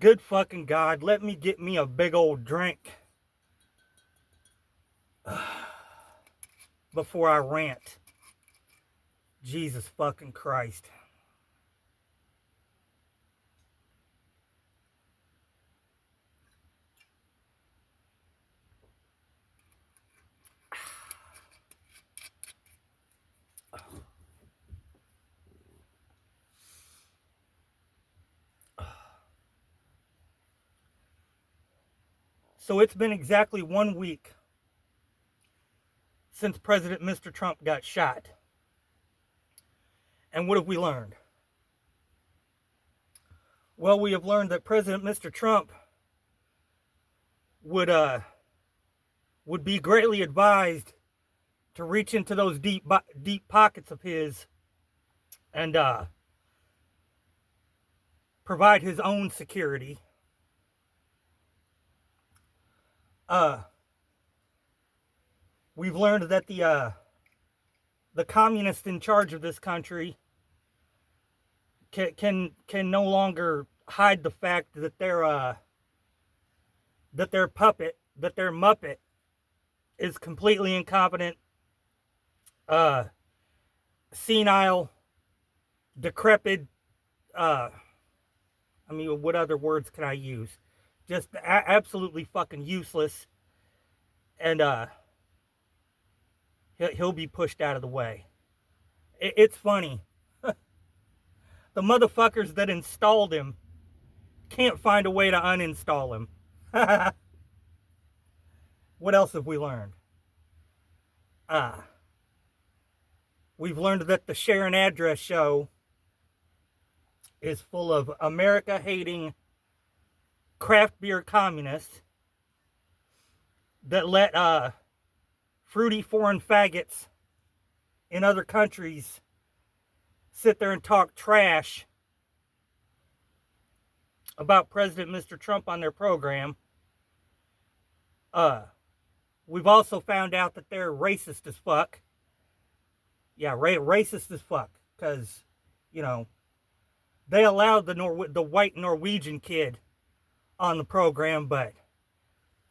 good fucking God, let me get me a big old drink before I rant. Jesus fucking Christ. So it's been exactly 1 week since President Mr. Trump got shot. And what have we learned? Well, we have learned that President Mr. Trump would be greatly advised to reach into those deep pockets of his and provide his own security. We've learned that the communists in charge of this country can no longer hide the fact that their Muppet is completely incompetent, senile, decrepit. What other words can I use? Just absolutely fucking useless, and he'll be pushed out of the way. It's funny. The motherfuckers that installed him can't find a way to uninstall him. What else have we learned? We've learned that the Sharon Address show is full of America-hating craft beer communists that let fruity foreign faggots in other countries sit there and talk trash about President Mr. Trump on their program. We've also found out that they're racist as fuck. Yeah, racist as fuck. Because, they allowed the white Norwegian kid on the program, but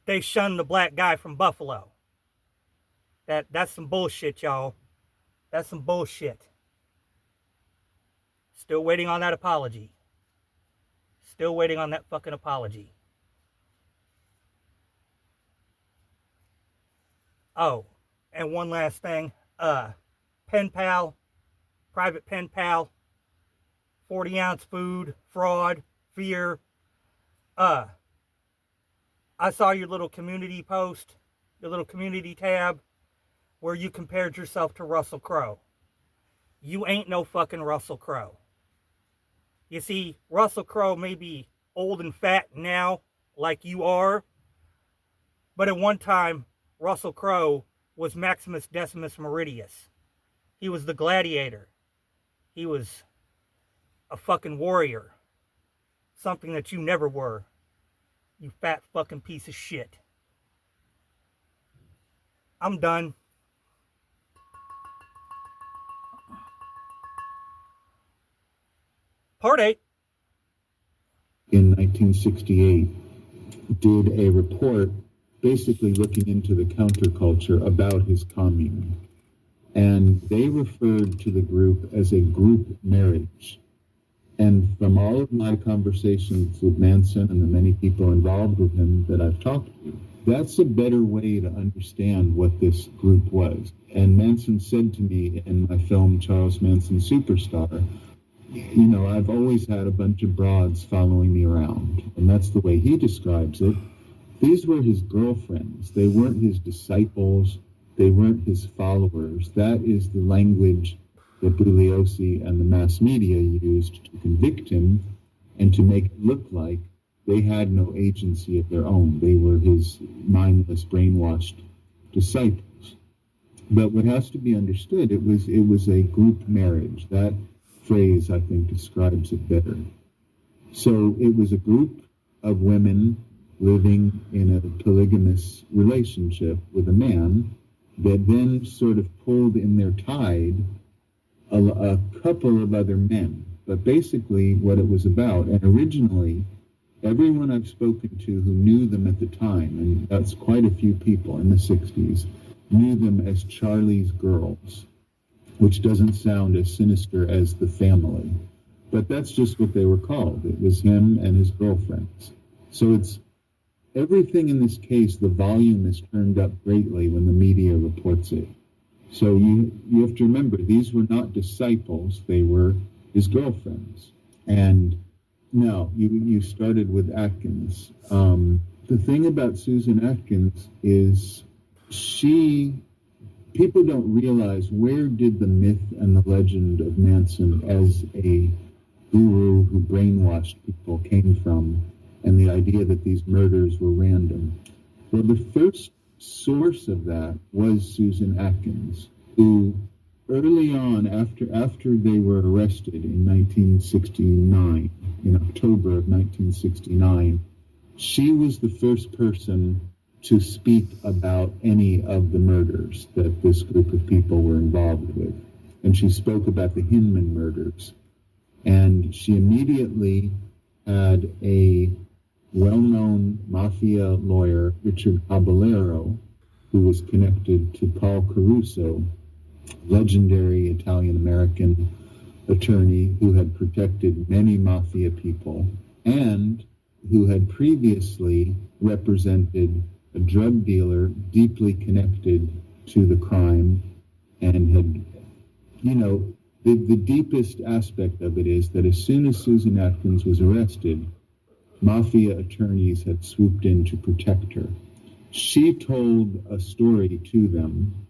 they shunned the black guy from Buffalo. That's some bullshit, y'all. That's some bullshit. Still waiting on that apology. Still waiting on that fucking apology. Oh, and one last thing. Pen pal, private pen pal, 40-ounce food, fraud, fear. I saw your little community post, your little community tab, where you compared yourself to Russell Crowe. You ain't no fucking Russell Crowe. You see, Russell Crowe may be old and fat now, like you are, but at one time, Russell Crowe was Maximus Decimus Meridius. He was the gladiator. He was a fucking warrior. Something that you never were. You fat fucking piece of shit. I'm done. Part 8. In 1968, did a report basically looking into the counterculture about his commune. And they referred to the group as a group marriage. And from all of my conversations with Manson and the many people involved with him that I've talked to, that's a better way to understand what this group was. And Manson said to me in my film, Charles Manson Superstar, I've always had a bunch of broads following me around. And that's the way he describes it. These were his girlfriends. They weren't his disciples. They weren't his followers. That is the language that Bugliosi and the mass media used to convict him and to make it look like they had no agency of their own. They were his mindless, brainwashed disciples. But what has to be understood, it was a group marriage. That phrase, I think, describes it better. So it was a group of women living in a polygamous relationship with a man that then sort of pulled in their tide a couple of other men. But basically what it was about, and originally Everyone I've spoken to who knew them at the time, and that's quite a few people in the 60s, knew them as Charlie's Girls, which doesn't sound as sinister as The Family. But that's just what they were called. It was him and his girlfriends. So it's everything in this case, the volume is turned up greatly when the media reports it. So you have to remember, these were not disciples, they were his girlfriends. And now, you started with Atkins. The thing about Susan Atkins is people don't realize, where did the myth and the legend of Manson as a guru who brainwashed people came from, and the idea that these murders were random. Well, the first source of that was Susan Atkins, who early on, after they were arrested in 1969, in October of 1969, she was the first person to speak about any of the murders that this group of people were involved with. And she spoke about the Hinman murders. And she immediately had a well-known mafia lawyer, Richard Caballero, who was connected to Paul Caruso, legendary Italian-American attorney who had protected many mafia people and who had previously represented a drug dealer deeply connected to the crime and had, the deepest aspect of it is that as soon as Susan Atkins was arrested, mafia attorneys had swooped in to protect her. She told a story to them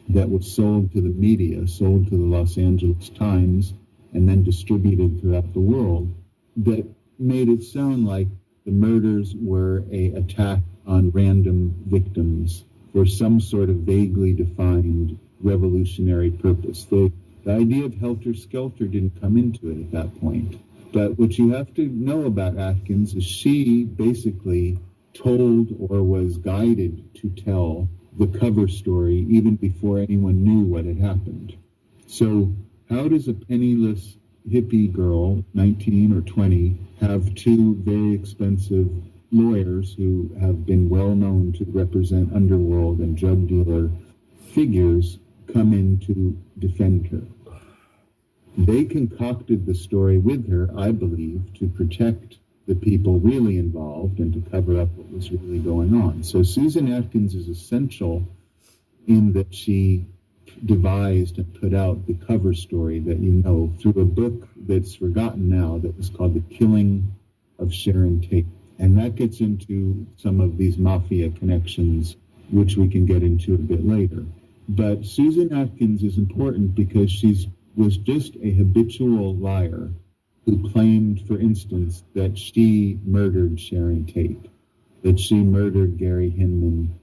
that was sold to the media, sold to the Los Angeles Times, and then distributed throughout the world, that made it sound like the murders were an attack on random victims for some sort of vaguely defined revolutionary purpose. The idea of helter-skelter didn't come into it at that point. But what you have to know about Atkins is she basically told or was guided to tell the cover story even before anyone knew what had happened. So how does a penniless hippie girl, 19 or 20, have two very expensive lawyers who have been well known to represent underworld and drug dealer figures come in to defend her? They concocted the story with her, I believe, to protect the people really involved and to cover up what was really going on. So Susan Atkins is essential in that she devised and put out the cover story that you know through a book that's forgotten now that was called The Killing of Sharon Tate. And that gets into some of these mafia connections, which we can get into a bit later. But Susan Atkins is important because she was just a habitual liar who claimed, for instance, that she murdered Sharon Tate, that she murdered Gary Hinman.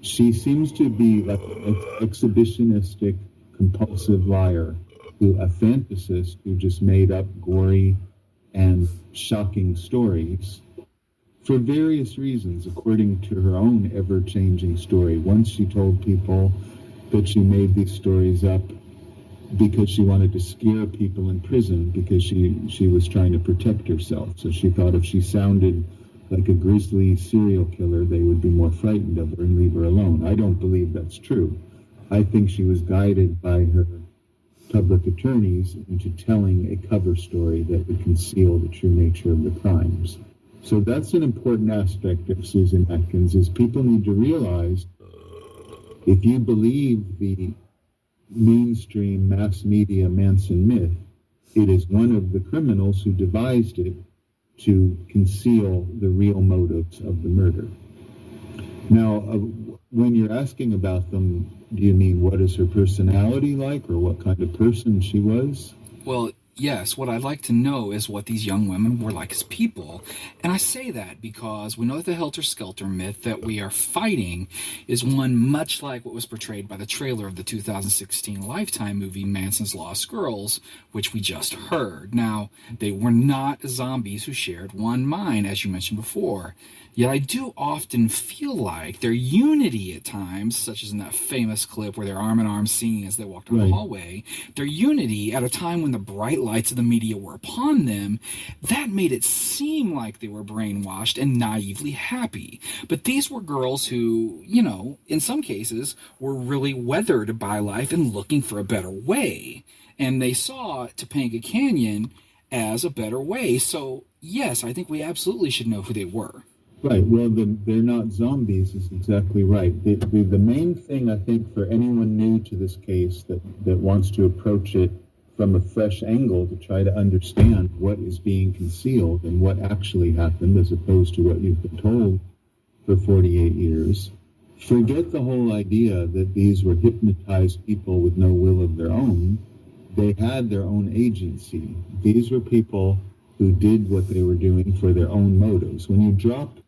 She seems to be like an exhibitionistic, compulsive liar, a fantasist who just made up gory and shocking stories for various reasons, according to her own ever-changing story. Once she told people that she made these stories up because she wanted to scare people in prison because she was trying to protect herself. So she thought if she sounded like a grisly serial killer, they would be more frightened of her and leave her alone. I don't believe that's true. I think she was guided by her public attorneys into telling a cover story that would conceal the true nature of the crimes. So that's an important aspect of Susan Atkins, is people need to realize if you believe the mainstream mass media Manson myth, it is one of the criminals who devised it to conceal the real motives of the murder. Now, when you're asking about them, do you mean what is her personality like, or what kind of person she was? Well, yes, what I'd like to know is what these young women were like as people. And I say that because we know that the helter-skelter myth that we are fighting is one much like what was portrayed by the trailer of the 2016 Lifetime movie Manson's Lost Girls, which we just heard. Now, they were not zombies who shared one mind, as you mentioned before. Yet I do often feel like their unity at times, such as in that famous clip where they're arm in arm singing as they walk down the hallway, their unity at a time when the bright lights of the media were upon them, that made it seem like they were brainwashed and naively happy. But these were girls who, in some cases, were really weathered by life and looking for a better way. And they saw Topanga Canyon as a better way. So, yes, I think we absolutely should know who they were. Right. Well, they're not zombies is exactly right. The main thing, I think, for anyone new to this case that wants to approach it from a fresh angle to try to understand what is being concealed and what actually happened as opposed to what you've been told for 48 years, forget the whole idea that these were hypnotized people with no will of their own. They had their own agency. These were people who did what they were doing for their own motives. When you drop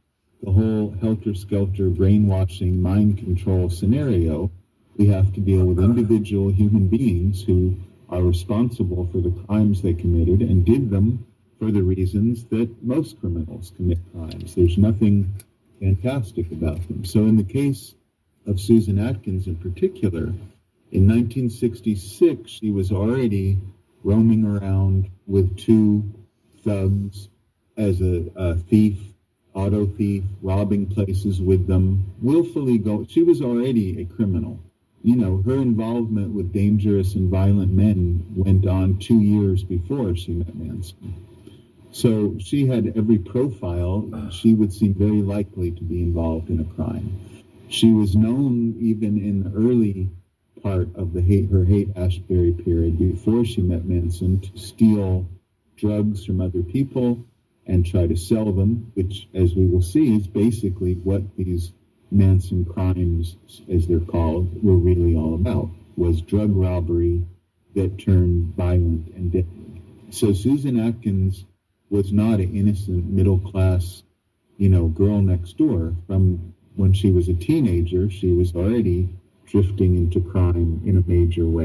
the whole helter-skelter brainwashing mind control scenario, we have to deal with individual human beings who are responsible for the crimes they committed and did them for the reasons that most criminals commit crimes. There's nothing fantastic about them. So in the case of Susan Atkins in particular, in 1966, she was already roaming around with two thugs as a thief, auto thief, robbing places with them, willfully she was already a criminal. Her involvement with dangerous and violent men went on 2 years before she met Manson. So she had every profile. She would seem very likely to be involved in a crime. She was known even in the early part of her Haight-Ashbury period before she met Manson to steal drugs from other people and try to sell them, which, as we will see, is basically what these Manson crimes, as they're called, were really all about, was drug robbery that turned violent and deadly. So Susan Atkins was not an innocent middle-class, girl next door. From when she was a teenager, she was already drifting into crime in a major way.